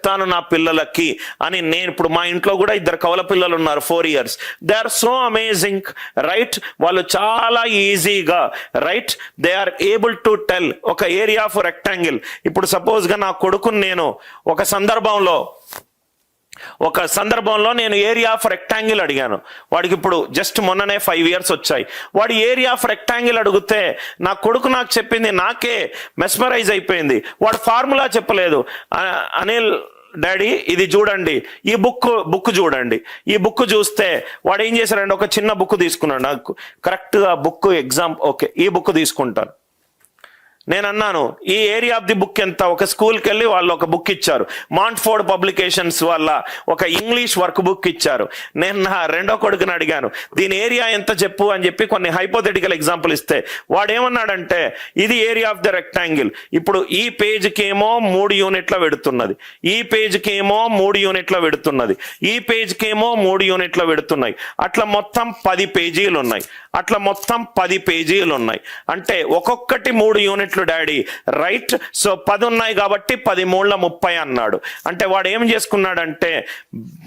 చెప్తాను నా పిల్లలకి అని. నేను ఇప్పుడు మా ఇంట్లో కూడా 2 కవల పిల్లలు ఉన్నారు, 4 years. They are so amazing, right? వాళ్ళు చాలా ఈజీగా, right, they are able to tell ఒక ఏరియా ఆఫ్ రెక్టాంగిల్. ఇప్పుడు సపోజ్గా నా కొడుకుని నేను ఒక సందర్భంలో నేను ఏరియా ఆఫ్ రెక్టాంగిల్ అడిగాను. వాడికి ఇప్పుడు జస్ట్ మొన్ననే 5 years వచ్చాయి. వాడు ఏరియా ఆఫ్ రెక్టాంగిల్ అడిగితే నా కొడుకు నాకు చెప్పింది నాకే మెస్మరైజ్ అయిపోయింది. వాడు ఫార్ములా చెప్పలేదు. అనిల్ డాడీ ఇది చూడండి, ఈ బుక్ చూడండి. ఈ బుక్ చూస్తే వాడు ఏం చేశాడంటే ఒక చిన్న బుక్ తీసుకున్నాడు. నాకు కరెక్ట్గా బుక్ ఎగ్జామ్ ఓకే, ఈ బుక్ తీసుకుంటాను. నేను అన్నాను ఈ ఏరియా ఆఫ్ ది బుక్ ఎంత? ఒక స్కూల్కి వెళ్ళి వాళ్ళు ఒక బుక్ ఇచ్చారు, మాంట్ఫోర్డ్ పబ్లికేషన్స్ వల్ల ఒక ఇంగ్లీష్ వర్క్ బుక్ ఇచ్చారు. నేను నా రెండో కొడుకుని అడిగాను దీని ఏరియా ఎంత చెప్పు అని చెప్పి కొన్ని హైపోథెటికల్ ఎగ్జాంపుల్ ఇస్తే వాడు ఏమన్నాడంటే ఇది ఏరియా ఆఫ్ ద రెక్టాంగిల్. ఇప్పుడు ఈ పేజ్కి ఏమో 3 యూనిట్ల వెడుతున్నది, ఈ పేజ్కి ఏమో 3 యూనిట్ల వెడుతున్నది, ఈ పేజ్కి ఏమో 3 యూనిట్ల వెడుతున్నాయి. అట్లా మొత్తం 10 పేజీలు ఉన్నాయి. అంటే ఒక్కొక్కటి 3 యూనిట్లు డాడీ, రైట్? సో 10 ఉన్నాయి కాబట్టి 10 3 30 అన్నాడు. అంటే వాడు ఏం చేసుకున్నాడంటే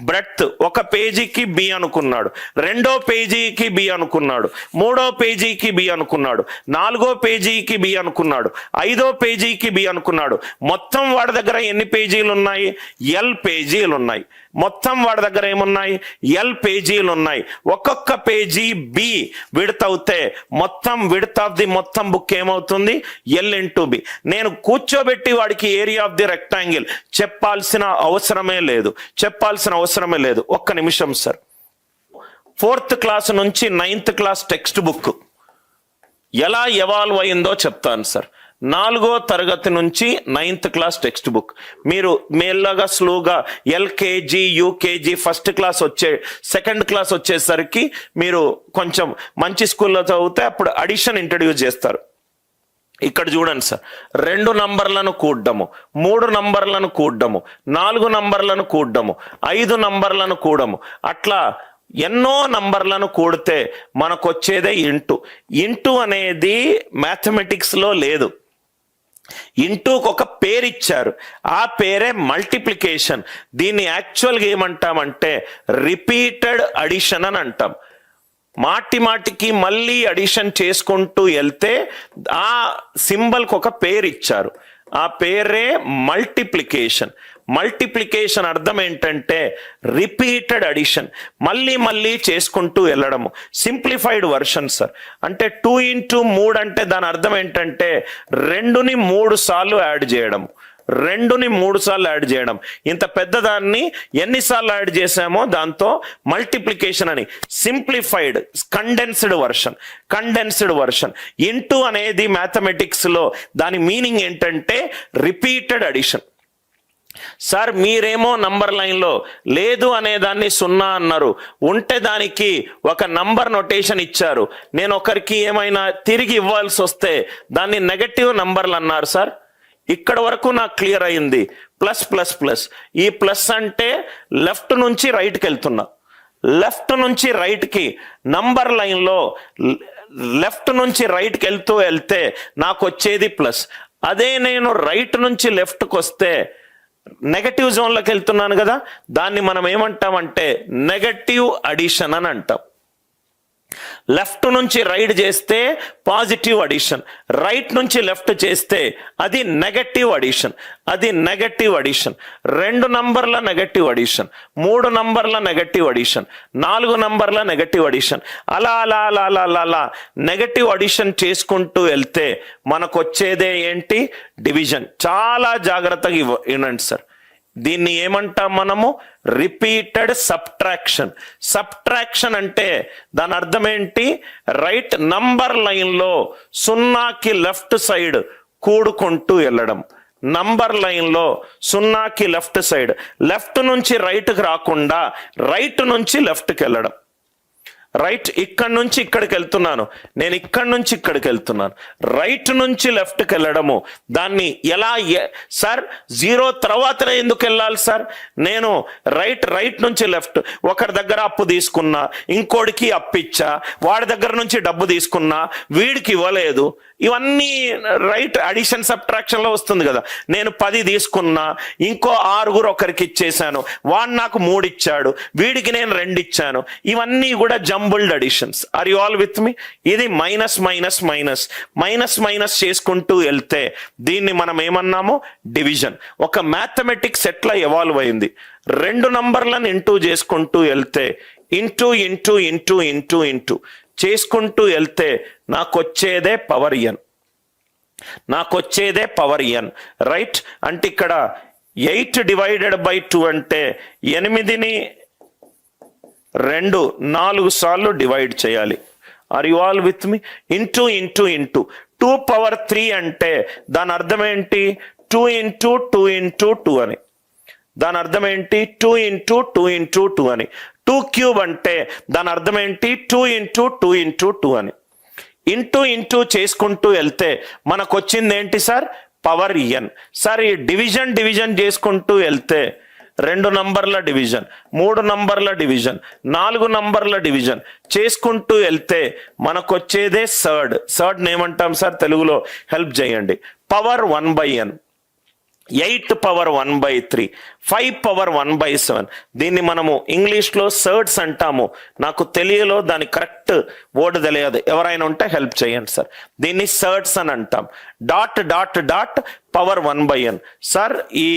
బ్రెడ్త్ ఒక పేజీకి బి అనుకున్నాడు, రెండో పేజీకి బి అనుకున్నాడు, మూడో పేజీకి బి అనుకున్నాడు, 4వ పేజీకి బి అనుకున్నాడు, 5వ పేజీకి బి అనుకున్నాడు. మొత్తం వాడి దగ్గర ఎన్ని పేజీలు ఉన్నాయి? ఎల్ పేజీలు ఉన్నాయి. మొత్తం వాడి దగ్గర ఏమున్నాయి? ఎల్ పేజీలు ఉన్నాయి. ఒక్కొక్క పేజీ బి విడత్ అవుతే మొత్తం విడత్ ఆఫ్ ది మొత్తం బుక్ ఏమవుతుంది? L into B. నేను కూర్చోబెట్టి వాడికి ఏరియా ఆఫ్ ది రెక్టాంగిల్ చెప్పాల్సిన అవసరమే లేదు. ఒక్క నిమిషం సార్. 4th క్లాస్ నుంచి 9th క్లాస్ టెక్స్ట్ బుక్ ఎలా ఎవాల్వ్ అయిందో చెప్తాను సార్. 4వ తరగతి నుంచి 9th క్లాస్ టెక్స్ట్ బుక్ మీరు మెల్లగా స్లోగా LKG UKG first class second class వచ్చేసరికి మీరు కొంచెం మంచి స్కూల్లో చదివితే అప్పుడు అడిషన్ ఇంట్రడ్యూస్ చేస్తారు. ఇక్కడ చూడండి సార్, 2 నంబర్లను కూడము, 3 నంబర్లను కూడము, 4 నంబర్లను కూడము, 5 నంబర్లను కూడము, అట్లా ఎన్నో నంబర్లను కూడితే మనకు వచ్చేదే ఇంటూ అనేది మ్యాథమెటిక్స్ లో లేదు. ఇంటూకి ఒక పేరు ఇచ్చారు, ఆ పేరే మల్టిప్లికేషన్. దీన్ని యాక్చువల్గా ఏమంటామంటే రిపీటెడ్ అడిషన్ అని అంటాం. మాటికి మళ్ళీ అడిషన్ చేసుకుంటూ వెళ్తే ఆ సింబల్కి ఒక పేరు ఇచ్చారు, ఆ పేరే మల్టిప్లికేషన్ అర్థం ఏంటంటే రిపీటెడ్ అడిషన్, మళ్ళీ చేసుకుంటూ వెళ్ళడము. Simplified version sir. అంటే 2 into 3 అంటే దాని అర్థం ఏంటంటే 2ని 3 సార్లు యాడ్ చేయడము. ఇంత పెద్దదాన్ని ఎన్నిసార్లు యాడ్ చేసామో దాంతో మల్టిప్లికేషన్ అని. Simplified condensed version. ఇంటూ అనేది మ్యాథమెటిక్స్ లో దాని మీనింగ్ ఏంటంటే రిపీటెడ్ అడిషన్. సార్ మీరేమో నంబర్ లైన్లో లేదు అనేదాన్ని 0 అన్నారు, ఉంటే దానికి ఒక నంబర్ నొటేషన్ ఇచ్చారు. నేను ఒకరికి ఏమైనా తిరిగి ఇవ్వాల్సి వస్తే దాన్ని నెగటివ్ నంబర్లు అన్నారు సార్. ఇక్కడ వరకు నాకు క్లియర్ అయింది. ప్లస్ ఈ ప్లస్ అంటే లెఫ్ట్ నుంచి రైట్కి వెళ్తున్నా, లెఫ్ట్ నుంచి రైట్కి నంబర్ లైన్లో లెఫ్ట్ నుంచి రైట్కి వెళ్తే నాకు వచ్చేది ప్లస్. అదే నేను రైట్ నుంచి లెఫ్ట్కి వస్తే నెగటివ్ జోన్లోకి వెళ్తున్నాను కదా, దాన్ని మనం ఏమంటామంటే నెగటివ్ అడిషన్ అని అంటాం. లెఫ్ట్ నుంచి రైట్ చేస్తే పాజిటివ్ అడిషన్, రైట్ నుంచి లెఫ్ట్ చేస్తే అది నెగటివ్ అడిషన్. 2 నంబర్ల నెగటివ్ అడిషన్, 3 నంబర్ల నెగటివ్ అడిషన్, 4 నంబర్ల నెగటివ్ అడిషన్, అలా నెగటివ్ అడిషన్ చేసుకుంటూ వెళ్తే మనకు వచ్చేదే ఏంటి? డివిజన్. చాలా జాగ్రత్తగా వినండి సార్. దీన్ని ఏమంటాం మనము? రిపీటెడ్ సబ్ట్రాక్షన్ అంటే దాని అర్థం ఏంటి? రైట్ నంబర్ లైన్లో 0కి లెఫ్ట్ సైడ్ కూడుకుంటూ వెళ్ళడం. నంబర్ లైన్లో 0కి లెఫ్ట్ సైడ్, లెఫ్ట్ నుంచి రైట్కి రాకుండా రైట్ నుంచి లెఫ్ట్కి వెళ్ళడం. రైట్, ఇక్కడ నుంచి ఇక్కడికి వెళ్తున్నాను, నేను ఇక్కడ నుంచి ఇక్కడికి వెళ్తున్నాను, రైట్ నుంచి లెఫ్ట్కి వెళ్ళడము. దాన్ని ఎలా సార్ 0 తర్వాతనే ఎందుకు వెళ్ళాలి సార్? నేను రైట్ నుంచి లెఫ్ట్, ఒకరి దగ్గర అప్పు తీసుకున్నా, ఇంకోడికి అప్పు ఇచ్చా, వాడి దగ్గర నుంచి డబ్బు తీసుకున్నా, వీడికి ఇవ్వలేదు, ఇవన్నీ రైట్ అడిషన్ సబ్ట్రాక్షన్ లో వస్తుంది కదా. నేను 10 తీసుకున్నా, ఇంకో 6 ఒకరికి ఇచ్చేసాను, వాడు నాకు 3 ఇచ్చాడు, వీడికి నేను 2 ఇచ్చాను, ఇవన్నీ కూడా jumbled additions. Are you all with me? ఇది minus minus minus minus minus చేసుకుంటూ వెళ్తే దీన్ని మనం ఏమన్నాము? డివిజన్. ఒక మ్యాథమెటిక్స్ ఎట్లా ఎవాల్వ్ అయింది? 2 నంబర్లను ఇంటూ చేసుకుంటూ వెళ్తే into into into into into చేసుకుంటూ వెళ్తే నాకు వచ్చేదే పవర్ ఎన్, రైట్. అంటే ఇక్కడ 8 డివైడెడ్ బై 2 అంటే 8ని 4 సార్లు డివైడ్ చేయాలి. Are you all with me? Into into into 2 power 3 అంటే దాని అర్థం ఏంటి? 2 ఇంటూ 2 ఇంటూ 2 అని. దాని అర్థం ఏంటి? 2 ఇంటూ 2 ఇంటూ 2 అని. 2 క్యూబ్ అంటే దాని అర్థం ఏంటి? 2 ఇంటూ 2 ఇంటూ 2 అని. ఇంటూ ఇంటూ చేసుకుంటూ వెళ్తే మనకు వచ్చింది ఏంటి సార్? పవర్ ఎన్. సార్ ఈ డివిజన్ చేసుకుంటూ వెళ్తే 2 నంబర్ల డివిజన్, 3 నంబర్ల డివిజన్, 4 నంబర్ల డివిజన్ చేసుకుంటూ వెళ్తే మనకు వచ్చేదే సర్డ్ ఏమంటాం సార్ తెలుగులో? హెల్ప్ చేయండి. Power 1/n, 8 power 1/3, 5 power 1/7. దీన్ని మనము ఇంగ్లీష్లో సర్డ్స్ అంటాము. నాకు తెలియలో దాని కరెక్ట్ వర్డ్ తెలియదు, ఎవరైనా ఉంటే హెల్ప్ చేయండి సార్. దీన్ని సర్డ్స్ అని అంటాం. Dot dot dot power 1/n. Sir ఈ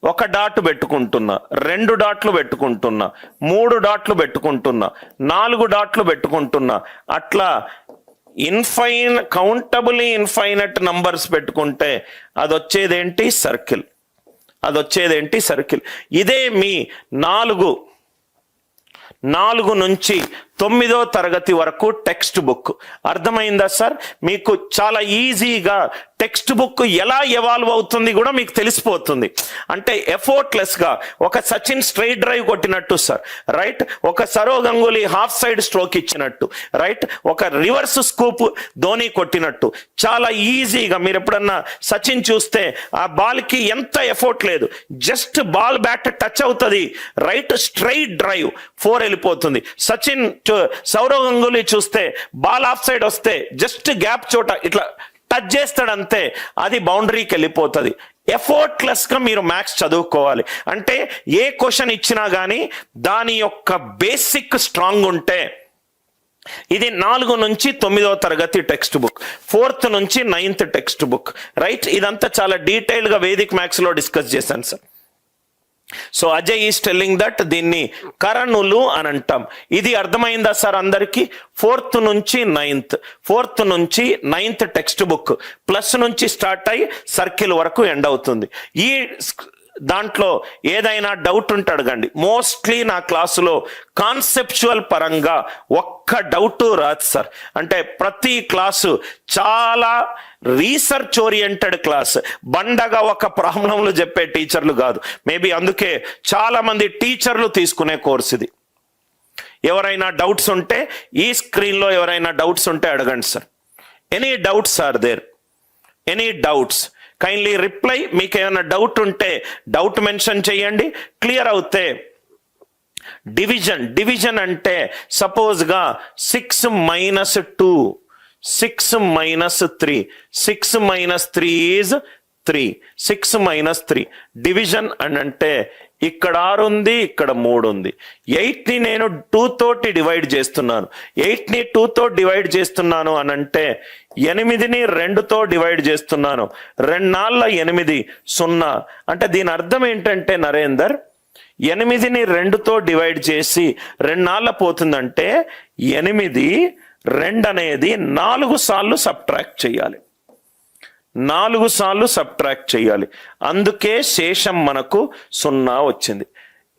1 డాట్ పెట్టుకుంటున్నా, 2 డాట్లు పెట్టుకుంటున్నా, 3 డాట్లు పెట్టుకుంటున్నా, 4 డాట్లు పెట్టుకుంటున్నా, అట్లా కౌంటబుల్లీ ఇన్ఫైనట్ నంబర్స్ పెట్టుకుంటే అది వచ్చేదేంటి? సర్కిల్. ఇదే మీ 4 నుంచి 9వ తరగతి వరకు టెక్స్ట్ బుక్. అర్థమైందా సార్? మీకు చాలా ఈజీగా టెక్స్ట్ బుక్ ఎలా ఎవాల్వ్ అవుతుంది కూడా మీకు తెలిసిపోతుంది. అంటే ఎఫోర్ట్లెస్ గా ఒక సచిన్ స్ట్రైట్ డ్రైవ్ కొట్టినట్టు సార్, రైట్. ఒక Sourav Ganguly half side stroke ఇచ్చినట్టు, రైట్. ఒక రివర్స్ స్కూప్ ధోని కొట్టినట్టు చాలా ఈజీగా. మీరు ఎప్పుడన్నా సచిన్ చూస్తే ఆ బాల్ కి ఎంత ఎఫోర్ట్ లేదు, జస్ట్ బాల్ బ్యాట్ టచ్ అవుతుంది, రైట్, స్ట్రైట్ డ్రైవ్ 4 వెళ్ళిపోతుంది. సచిన్ సౌరవ్ గంగూలీ చూస్తే బాల్ ఆఫ్ సైడ్ వస్తే జస్ట్ గ్యాప్ చోట ఇట్లా టచ్ చేస్తాడంతే, అది బౌండరీకి వెళ్ళిపోతుంది. ఎఫోర్ట్లెస్ గా మీరు మ్యాథ్స్ చదువుకోవాలి. అంటే ఏ క్వశ్చన్ ఇచ్చినా కానీ దాని యొక్క బేసిక్ స్ట్రాంగ్ ఉంటే, ఇది 4 నుంచి 9వ తరగతి టెక్స్ట్ బుక్, 4th నుంచి 9th టెక్స్ట్ బుక్, రైట్. ఇదంతా చాలా డీటెయిల్ గా వేదిక్ మ్యాథ్స్ లో డిస్కస్ చేశాను sir. So Ajay is telling that దీన్ని కరణులు అని అంటాం. ఇది అర్థమైందా సార్ అందరికి? 4th నుంచి 9th టెక్స్ట్ బుక్ ప్లస్ నుంచి స్టార్ట్ అయ్యి సర్కిల్ వరకు ఎండ్ అవుతుంది. ఈ దాంట్లో ఏదైనా డౌట్ ఉంటే అడగండి. మోస్ట్లీ నా క్లాసులో కాన్సెప్చువల్ పరంగా ఒక్క డౌట్ రాదు సార్. అంటే ప్రతి క్లాసు చాలా రీసెర్చ్ ఓరియంటెడ్ క్లాస్, బండగా ఒక ప్రాబ్లంలు చెప్పే టీచర్లు కాదు. మేబీ అందుకే చాలా మంది టీచర్లు తీసుకునే కోర్స్ ఇది. ఎవరైనా డౌట్స్ ఉంటే ఈ స్క్రీన్లో ఎవరైనా డౌట్స్ ఉంటే అడగండి sir. Any doubts are there? Any doubts? Kindly reply. మీకు ఏమైనా డౌట్ ఉంటే డౌట్ మెన్షన్ చేయండి. క్లియర్ అవుతే డివిజన్ అంటే సపోజ్గా 6 - 2, 6 - 3, 6 - 3 ఈజ్ 3, 6 - 3 డివిజన్ అని అంటే ఇక్కడ 6 ఉంది, ఇక్కడ 3 ఉంది. 8ని నేను 2 తోటి డివైడ్ చేస్తున్నాను. 8ని 2 తో డివైడ్ చేస్తున్నాను అని అంటే 8ని 2తో డివైడ్ చేస్తున్నాను. 2 × 8 0. అంటే దీని అర్థం ఏంటంటే నరేందర్, 8ని 2తో డివైడ్ చేసి 2 పోతుందంటే 8, 2 అనేది 4 సార్లు సబ్ట్రాక్ట్ చేయాలి. 4 సార్లు సబ్ట్రాక్ట్ చేయాలి. అందుకే శేషం మనకు 0 వచ్చింది.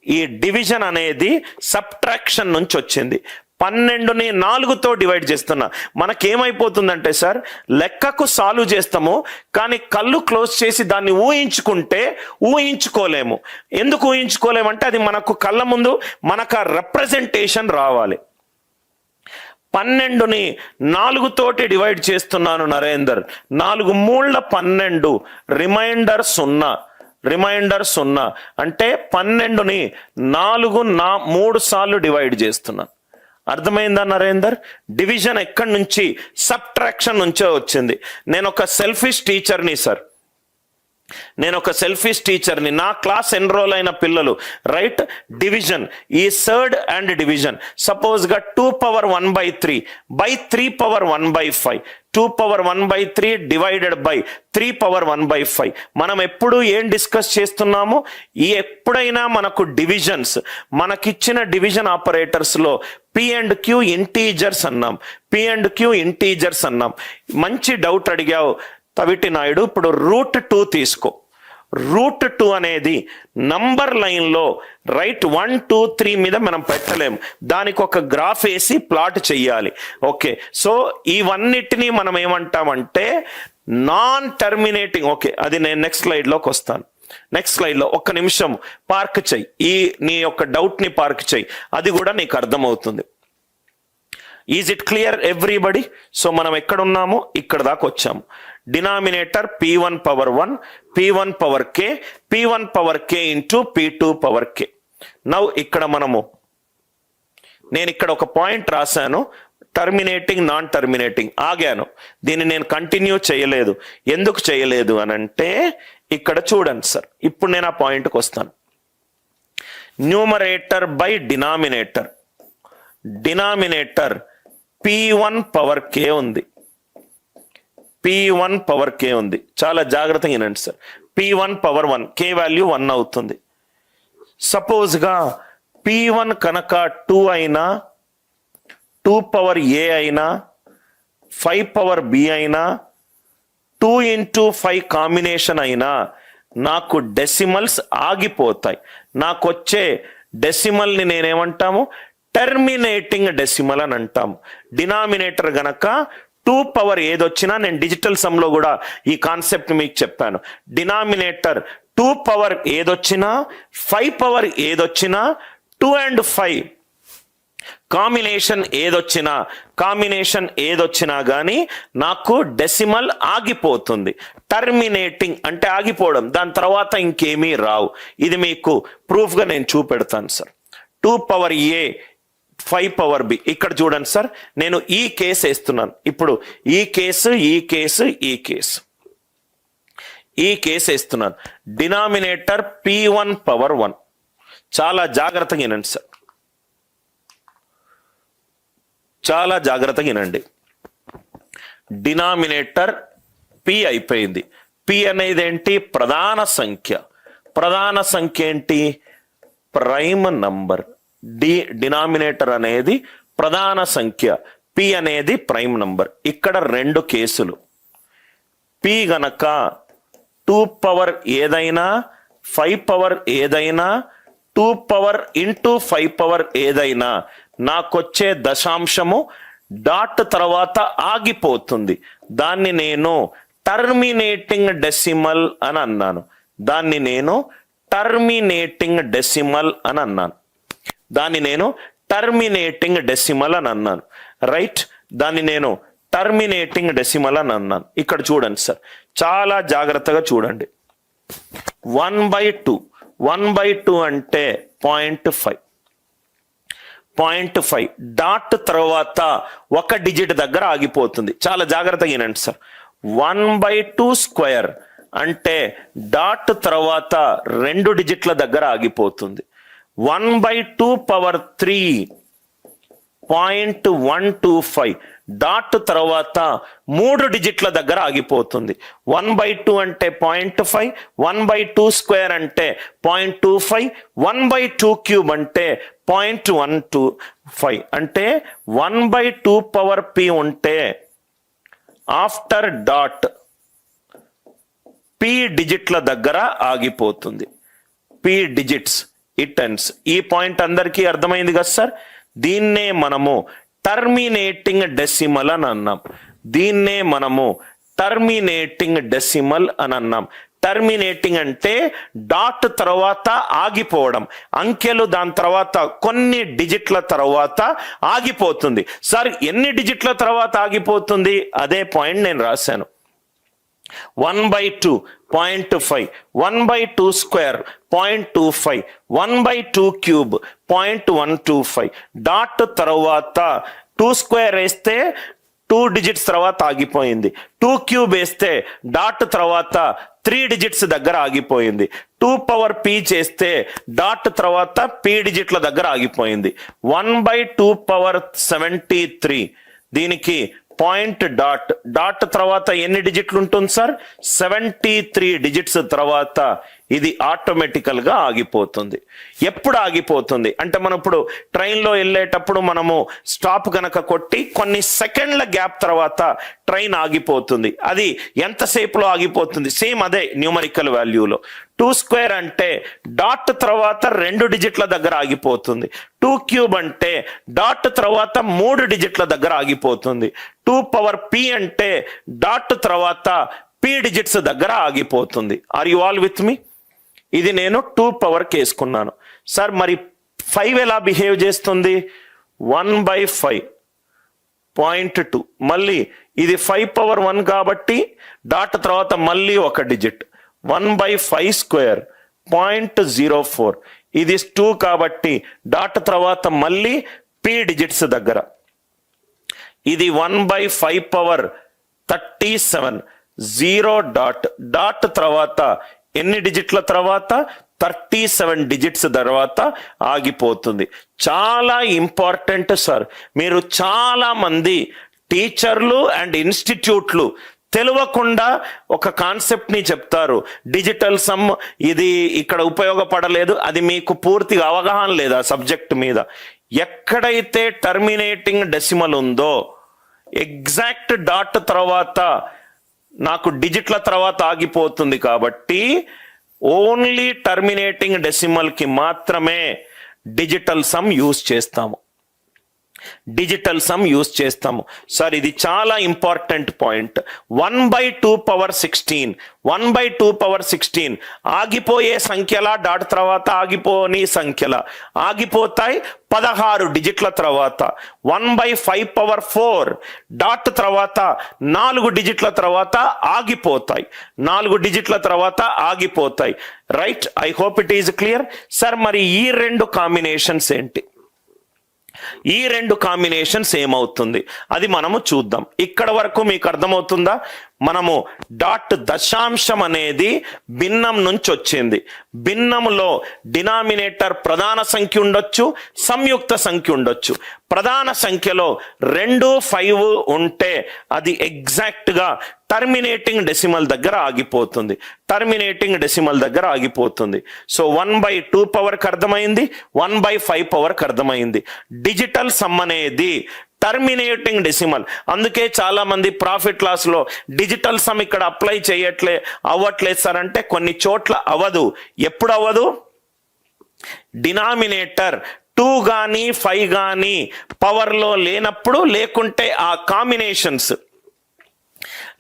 ఈ డివిజన్ అనేది సబ్ట్రాక్షన్ నుంచి వచ్చింది. 12ని 4తో డివైడ్ చేస్తున్నా. మనకేమైపోతుందంటే సార్, లెక్కకు సాల్వ్ చేస్తాము, కానీ కళ్ళు క్లోజ్ చేసి దాన్ని ఊహించుకుంటే ఊహించుకోలేము. ఎందుకు ఊహించుకోలేమంటే అది మనకు కళ్ళ ముందు మనకు ఆ రిప్రజెంటేషన్ రావాలి. 12ని 4తోటి డివైడ్ చేస్తున్నాను నరేందర్. 4 మూళ్ళ 12, రిమైండర్ 0. రిమైండర్ 0 అంటే 12ని 3 సార్లు డివైడ్ చేస్తున్నా. అర్థమైందా నరేందర్? డివిజన్ ఎక్కడి నుంచి? సబ్ట్రాక్షన్ నుంచే వచ్చింది. నేను ఒక సెల్ఫిష్ టీచర్ని సార్, నా క్లాస్ ఎన్రోల్ అయిన పిల్లలు రైట్ డివిజన్ ఈ థర్డ్ అండ్ డివిజన్ సపోజ్ గా 2^1/3 బై 3^1/5 2^1/3 డివైడెడ్ బై 3^1/5. మనం ఎప్పుడు ఏం డిస్కస్ చేస్తున్నాము? ఎప్పుడైనా మనకు డివిజన్స్, మనకిచ్చిన డివిజన్ ఆపరేటర్స్ లో P and Q ఇంటీజర్స్ అన్నాం, మంచి డౌట్ అడిగావు తవిటి నాయుడు. ఇప్పుడు √2 తీసుకో. √2 అనేది నంబర్ లైన్ లో రైట్ 1, 2, 3 మీద మనం పెట్టలేము, దానికి ఒక గ్రాఫ్ వేసి ప్లాట్ చెయ్యాలి. ఓకే, సో ఇవన్నిటినీ మనం ఏమంటామంటే నాన్ టర్మినేటింగ్. ఓకే, అది నేను నెక్స్ట్ స్లైడ్ లోకి వస్తాను. నెక్స్ట్ స్లైడ్ లో ఒక్క నిమిషం పార్క్ చెయ్యి, నీ యొక్క డౌట్ ని పార్క్ చెయ్యి, అది కూడా నీకు అర్థమవుతుంది. Is it clear everybody? So మనం ఎక్కడున్నాము? ఇక్కడ దాకా వచ్చాము. Denominator P1^1, P1^k into P2^k. Now ఇక్కడ నేను ఇక్కడ ఒక పాయింట్ రాశాను, టర్మినేటింగ్ నాన్ టర్మినేటింగ్, ఆగాను. దీన్ని నేను కంటిన్యూ చేయలేదు. ఎందుకు చేయలేదు అనంటే ఇక్కడ చూడండి సార్, ఇప్పుడు నేను ఆ పాయింట్కి వస్తాను. Numerator by denominator, denominator P1^k ఉంది, P1^k ఉంది. చాలా జాగ్రత్తగా వినండి సార్. P1^1, k వాల్యూ 1 అవుతుంది. సపోజ్ గా P1 కనుక 2 అయినా, 2^a అయినా, 5^b అయినా, 2 × 5 కాంబినేషన్ అయినా నాకు డెసిమల్స్ ఆగిపోతాయి. నాకు వచ్చే డెసిమల్ ని నేనేమంటాము? టర్మినేటింగ్ డెసిమల్ అని అంటాము. డినామినేటర్ గనక 2 ఏదొచ్చినా, నేను డిజిటల్ సమ్ లో కూడా ఈ కాన్సెప్ట్ మీకు చెప్పాను. డినామినేటర్ 2 ఏదొచ్చినా, 5 ఏదొచ్చినా, 2 and 5 కాంబినేషన్ ఏదొచ్చినా గానీ నాకు డెసిమల్ ఆగిపోతుంది. టర్మినేటింగ్ అంటే ఆగిపోవడం, దాని తర్వాత ఇంకేమీ రావు. ఇది మీకు ప్రూఫ్ గా నేను చూపెడతాను సార్. 2^a 5^b. ఇక్కడ చూడండి సార్, నేను ఈ కేసు వేస్తున్నాను. ఇప్పుడు ఈ కేసు వేస్తున్నాను. Denominator P1^1. చాలా జాగ్రత్తగా వినండి సార్, చాలా జాగ్రత్తగా వినండి. డినామినేటర్ P అయిపోయింది. P అనేది ఏంటి? ప్రధాన సంఖ్య. ప్రధాన సంఖ్య ఏంటి? Prime number. డినామినేటర్ అనేది ప్రధాన సంఖ్య, P అనేది ప్రైమ్ నంబర్. ఇక్కడ 2 కేసులు. P గనక 2 ఏదైనా, 5 ఏదైనా, 2 × 5 ఏదైనా నాకొచ్చే దశాంశము డాట్ తర్వాత ఆగిపోతుంది. దాన్ని నేను టర్మినేటింగ్ డెసిమల్ అని అన్నాను. రైట్, దాన్ని నేను టర్మినేటింగ్ డెసిమల్ అని అన్నాను. ఇక్కడ చూడండి సార్, చాలా జాగ్రత్తగా చూడండి. 1/2 అంటే 0.5 డాట్ తర్వాత ఒక డిజిట్ దగ్గర ఆగిపోతుంది. చాలా జాగ్రత్తగా వినండి సార్. 1/2² అంటే డాట్ తర్వాత 2 డిజిట్ల దగ్గర ఆగిపోతుంది. 1/2^3 0.125 డాట్ తర్వాత 3 డిజిట్ల దగ్గర ఆగిపోతుంది. 1/2 అంటే 0.5, 1/2² అంటే 0.25, 1/2³ అంటే 0.125. అంటే 1/2p ఉంటే ఆఫ్టర్ డాట్ P డిజిట్ల దగ్గర ఆగిపోతుంది. P digits, it ends. ఈ పాయింట్ అందరికీ అర్థమైంది కదా సార్? దీన్నే మనము టర్మినేటింగ్ డెసిమల్ అని అన్నాం. దీన్నే మనము టర్మినేటింగ్ డెసిమల్ అని అన్నాం. టర్మినేటింగ్ అంటే డాట్ తర్వాత ఆగిపోవడం, అంకెలు దాని తర్వాత కొన్ని డిజిట్ల తర్వాత ఆగిపోతుంది. సార్ ఎన్ని డిజిట్ల తర్వాత ఆగిపోతుంది? అదే పాయింట్ నేను రాశాను. 1/2 0.5, 1/2 స్క్వేర్ 0.25, 1/2 క్యూబ్ 0.125. డాట్ తర్వాత 2 స్క్వేర్ వేస్తే 2 డిజిట్స్ తర్వాత ఆగిపోయింది. 2 క్యూబ్ వేస్తే డాట్ తర్వాత 3 డిజిట్స్ దగ్గర ఆగిపోయింది. 2 పవర్ p చేస్తే డాట్ తర్వాత p డిజిట్ల దగ్గర ఆగిపోయింది. 1/2 పవర్ 73, దీనికి పాయింట్ డాట్, డాట్ తర్వాత ఎన్ని డిజిట్లు ఉంటుంది సార్? 73 డిజిట్స్ తర్వాత ఇది ఆటోమేటికల్ గా ఆగిపోతుంది. ఎప్పుడు ఆగిపోతుంది అంటే మనం ఇప్పుడు ట్రైన్లో వెళ్ళేటప్పుడు మనము స్టాప్ కనుక కొట్టి కొన్ని సెకండ్ల గ్యాప్ తర్వాత ట్రైన్ ఆగిపోతుంది. అది ఎంతసేపులో ఆగిపోతుంది? సేమ్ అదే న్యూమరికల్ వాల్యూలో. 2 స్క్వేర్ అంటే డాట్ తర్వాత 2 డిజిట్ల దగ్గర ఆగిపోతుంది. 2 క్యూబ్ అంటే డాట్ తర్వాత 3 డిజిట్ల దగ్గర ఆగిపోతుంది. 2 పవర్ p అంటే డాట్ తర్వాత p డిజిట్స్ దగ్గర ఆగిపోతుంది. Are you all with me? ఇది నేను 2 పవర్ వేసుకున్నాను. సార్ మరి 5 ఎలా బిహేవ్ చేస్తుంది? 1/5 0.2, మళ్ళీ ఇది 5 పవర్ 1 కాబట్టి డాట్ తర్వాత మళ్ళీ ఒక డిజిట్. 1/5 స్క్వేర్ 0.04, ఇది 2 కాబట్టి డాట్ తర్వాత మళ్ళీ p డిజిట్స్ దగ్గర. ఇది 1/5 పవర్ 37, 0 డాట్, డాట్ తర్వాత ఎన్ని డిజిట్ల తర్వాత? 37 డిజిట్స్ తర్వాత ఆగిపోతుంది. చాలా ఇంపార్టెంట్ సార్. మీరు చాలా మంది టీచర్లు అండ్ ఇన్స్టిట్యూట్లు తెలియకుండా ఒక కాన్సెప్ట్ ని చెప్తారు, డిజిటల్ సమ్ ఇది ఇక్కడ ఉపయోగపడలేదు. అది మీకు పూర్తిగా అవగాహన లేదు ఆ సబ్జెక్ట్ మీద. ఎక్కడైతే టర్మినేటింగ్ డెసిమల్ ఉందో ఎగ్జాక్ట్ డాట్ తర్వాత నాకు డిజిట్ల తర్వాత ఆగిపోతుంది కాబట్టి ఓన్లీ టర్మినేటింగ్ డెసిమల్ కి మాత్రమే డిజిటల్ సమ్ యూజ్ చేస్తాము. డిజిటల్ సమ్ యూజ్ చేస్తాము సార్. ఇది చాలా ఇంపార్టెంట్ పాయింట్. 1/2 పవర్ 16, 1/2 పవర్ 16 ఆగిపోయే సంఖ్యల, డాట్ తర్వాత ఆగిపోని సంఖ్యల ఆగిపోతాయి 16 డిజిట్ల తర్వాత. 1/5 పవర్ 4 డాట్ తర్వాత 4 డిజిట్ల తర్వాత ఆగిపోతాయి, 4 డిజిట్ల తర్వాత ఆగిపోతాయి. Right, I hope it is clear. Sir మరి ఈ 2 కాంబినేషన్స్ ఏంటి? ఈ 2 కాంబినేషన్స్ ఏమవుతుంది అది మనము చూద్దాం. ఇక్కడ వరకు మీకు అర్థమవుతుందా? మనము డాట్ దశాంశం అనేది భిన్నం నుంచి వచ్చింది. భిన్నంలో డినామినేటర్ ప్రధాన సంఖ్య ఉండొచ్చు, సంయుక్త సంఖ్య ఉండొచ్చు. ప్రధాన సంఖ్యలో 2, 5 ఉంటే అది ఎగ్జాక్ట్ గా టర్మినేటింగ్ డెసిమల్ దగ్గర ఆగిపోతుంది. టర్మినేటింగ్ డెసిమల్ దగ్గర ఆగిపోతుంది. సో 1/2 పవర్ కి అర్థమైంది, 1/5 పవర్ కి అర్థమైంది. డిజిటల్ సమ్ అనేది టర్మినేటింగ్ డెసిమల్. అందుకే చాలా మంది ప్రాఫిట్ లాస్ లో డిజిటల్ సమ్ ఇక్కడ అప్లై అవ్వట్లేదు సార్ అంటే కొన్ని చోట్ల అవ్వదు. ఎప్పుడు అవ్వదు? డినామినేటర్ 2 గాని 5 గాని పవర్ లో లేనప్పుడు, లేకుంటే ఆ కాంబినేషన్స్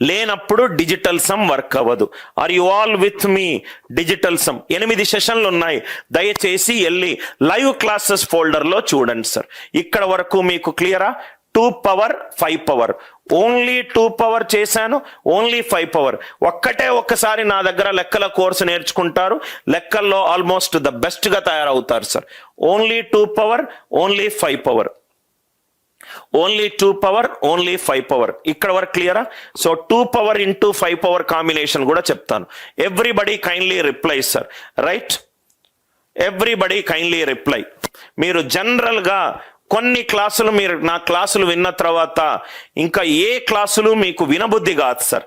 లేనప్పుడు డిజిటల్ సమ్ వర్క్ అవ్వదు. Are you all with me? Digital sum 8 సెషన్లు ఉన్నాయి. దయచేసి వెళ్ళి లైవ్ క్లాసెస్ ఫోల్డర్ లో చూడండి సార్. ఇక్కడ వరకు మీకు క్లియరా? 2 పవర్ 5 పవర్, ఓన్లీ 2 పవర్ చేశాను, ఓన్లీ 5 పవర్. ఒక్కసారి నా దగ్గర లెక్కల కోర్సు నేర్చుకుంటారు, లెక్కల్లో ఆల్మోస్ట్ ద బెస్ట్ గా తయారవుతారు sir. Only 2 power, only 5 power, only 2 power, only 5 power. ఇక్కడ వరకు క్లియరా? So 2 power into 5 power combination కూడా చెప్తాను. Everybody kindly reply sir. Right, everybody kindly reply. మీరు జనరల్ గా కొన్ని క్లాసులు మీరు నా క్లాసులు విన్న తర్వాత ఇంకా ఏ క్లాసులు మీకు వినబుద్ధి కాదు సార్.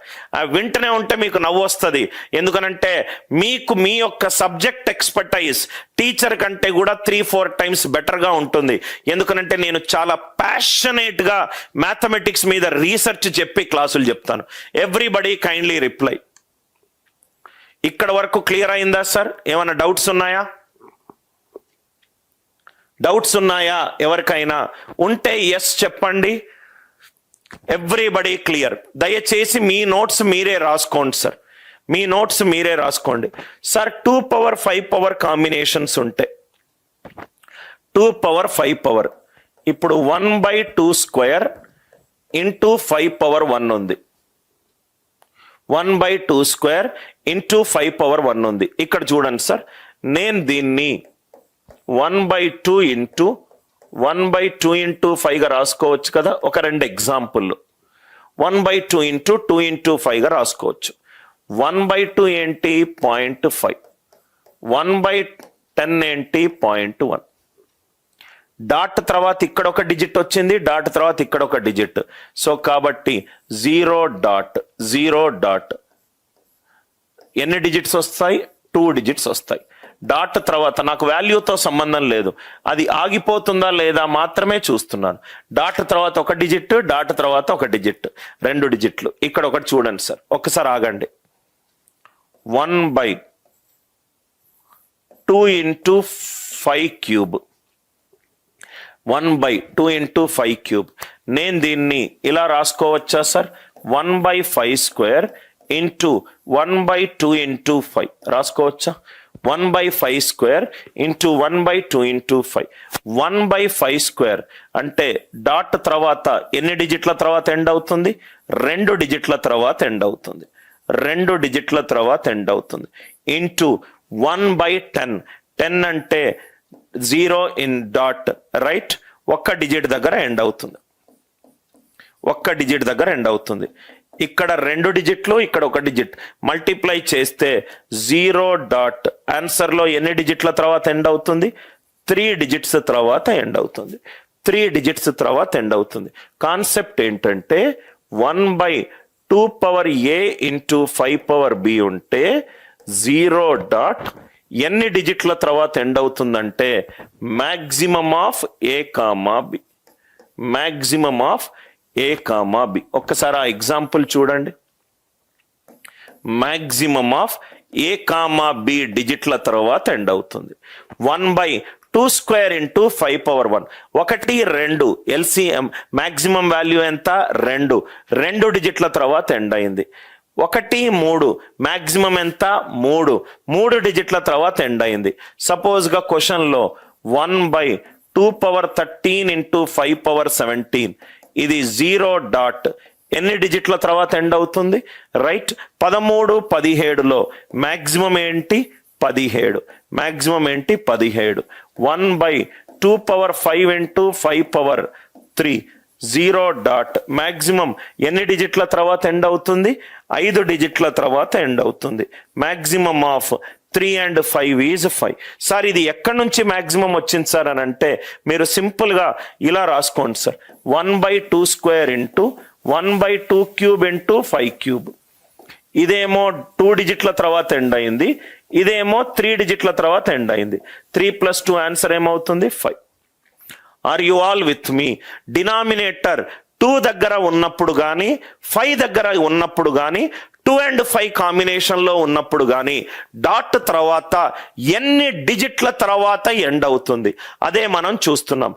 వింటనే ఉంటే మీకు నవ్వు వస్తుంది. ఎందుకనంటే మీకు మీ యొక్క సబ్జెక్ట్ ఎక్స్పర్టైజ్ టీచర్ కంటే కూడా 3-4 టైమ్స్ బెటర్గా ఉంటుంది. ఎందుకనంటే నేను చాలా ప్యాషనేట్గా మ్యాథమెటిక్స్ మీద రీసెర్చ్ చెప్పి క్లాసులు చెప్తాను. Everybody kindly reply. ఇక్కడ వరకు క్లియర్ అయిందా సార్? ఏమైనా డౌట్స్ ఉన్నాయా? డౌట్స్ ఉన్నాయా ఎవరికైనా? ఉంటే ఎస్ చెప్పండి. Everybody clear? దయచేసి మీ నోట్స్ మీరే రాసుకోండి సార్, మీ నోట్స్ మీరే రాసుకోండి. సార్ 2 పవర్ 5 పవర్ కాంబినేషన్స్ ఉంటాయి. 2 పవర్ 5 పవర్ ఇప్పుడు 1/2 స్క్వేర్ ఇంటూ 5 పవర్ 1 ఉంది. 1/2 స్క్వేర్ ఇంటూ 5 పవర్ 1 ఉంది. ఇక్కడ చూడండి సార్, నేను దీన్ని 1/2 ఇంటూ 1/2 ఇంటూ 5గా రాసుకోవచ్చు కదా. ఒక 2 ఎగ్జాంపుల్. 1/2 ఇంటూ 2 ఇంటూ 5గా రాసుకోవచ్చు. 1/2 ఏంటి? 0.5. 1/10 ఏంటి? 0.1. డాట్ తర్వాత ఇక్కడ ఒక డిజిట్ వచ్చింది, డాట్ తర్వాత ఇక్కడ ఒక డిజిట్. సో కాబట్టి 0 డాట్ 0 డాట్ ఎన్ని డిజిట్స్ వస్తాయి? 2 డిజిట్స్ వస్తాయి. డాట్ తర్వాత నాకు వాల్యూతో సంబంధం లేదు, అది ఆగిపోతుందా లేదా మాత్రమే చూస్తున్నాను. డాట్ తర్వాత ఒక డిజిట్, డాట్ తర్వాత ఒక డిజిట్, 2 డిజిట్లు. ఇక్కడ ఒకటి చూడండి సార్, ఒక్కసారి ఆగండి. 1/2 ఇంటూ 5 క్యూబ్, 1/2 ఇంటూ 5 క్యూబ్. నేను దీన్ని ఇలా రాసుకోవచ్చా సార్? 1/5 స్క్వేర్ ఇంటూ 1/2 ఇంటూ 5 రాసుకోవచ్చా? 1/5 స్క్వేర్ ఇంటూ 1/2 ఇంటూ 5. 1/5 స్క్వేర్ అంటే డాట్ తర్వాత ఎన్ని డిజిట్ల తర్వాత ఎండ్ అవుతుంది? 2 డిజిట్ల తర్వాత ఎండ్ అవుతుంది. 2 డిజిట్ల తర్వాత ఎండ్ అవుతుంది. ఇంటూ 1/10. 10 అంటే 0 ఇన్ డాట్, రైట్? ఒక్క డిజిట్ దగ్గర ఎండ్ అవుతుంది. ఒక్క డిజిట్ దగ్గర ఎండ్ అవుతుంది. ఇక్కడ 2 డిజిట్లు, ఇక్కడ ఒక డిజిట్ మల్టిప్లై చేస్తే 0 డాట్ ఆన్సర్లో ఎన్ని డిజిట్ల తర్వాత ఎండ్ అవుతుంది? 3 డిజిట్స్ తర్వాత ఎండ్ అవుతుంది. 3 డిజిట్స్ తర్వాత ఎండ్ అవుతుంది. కాన్సెప్ట్ ఏంటంటే 1/2 power a into 5 power b ఉంటే 0 డాట్ ఎన్ని డిజిట్ల తర్వాత ఎండ్ అవుతుందంటే maximum of a comma b. Maximum of a comma b. ఒక్కసారి ఆ ఎగ్జాంపుల్ చూడండి. Maximum of a comma b డిజిట్ల తర్వాత ఎండ్ అవుతుంది. 1/2 square into 5 power 1. 1, 2 LCM maximum value ఎంత? 2. 2 డిజిట్ల తర్వాత ఎండ్ అయింది. 1, 3 మ్యాక్సిమం ఎంత? 3. 3 డిజిట్ల తర్వాత ఎండ్ అయింది. సపోజ్గా క్వశ్చన్లో 1/2 పవర్ 13 ఇంటూ 5 పవర్ 17. ఇది 0 డాట్ ఎన్ని డిజిట్ల తర్వాత ఎండ్ అవుతుంది? రైట్? 13, 17లో మ్యాక్సిమం ఏంటి? 17. మ్యాక్సిమం ఏంటి? 17. 1/2 power 5 into 5 power 3. 0 dot maximum ఎన్ని డిజిట్ల తర్వాత ఎండ్ అవుతుంది? 5 డిజిట్ల తర్వాత ఎండ్ అవుతుంది. Maximum of 3 and 5 is 5. Sir ఇది ఎక్కడి నుంచి మ్యాక్సిమం వచ్చింది సార్ అని అంటే మీరు సింపుల్గా ఇలా రాసుకోండి sir. 1/2 square into 1/2 cube into 5 cube. ఇదేమో 2 డిజిట్ల తర్వాత ఎండ్ అయింది, ఇదేమో 3 డిజిట్ల తర్వాత ఎండ్ అయింది. 3 + 2 ఆన్సర్ ఏమవుతుంది? 5. Are you all with me? Denominator 2 దగ్గర ఉన్నప్పుడు కానీ 5 దగ్గర ఉన్నప్పుడు కానీ 2 and 5 కాంబినేషన్లో ఉన్నప్పుడు కానీ డాట్ తర్వాత ఎన్ని డిజిట్ల తర్వాత ఎండ్ అవుతుంది అదే మనం చూస్తున్నాం.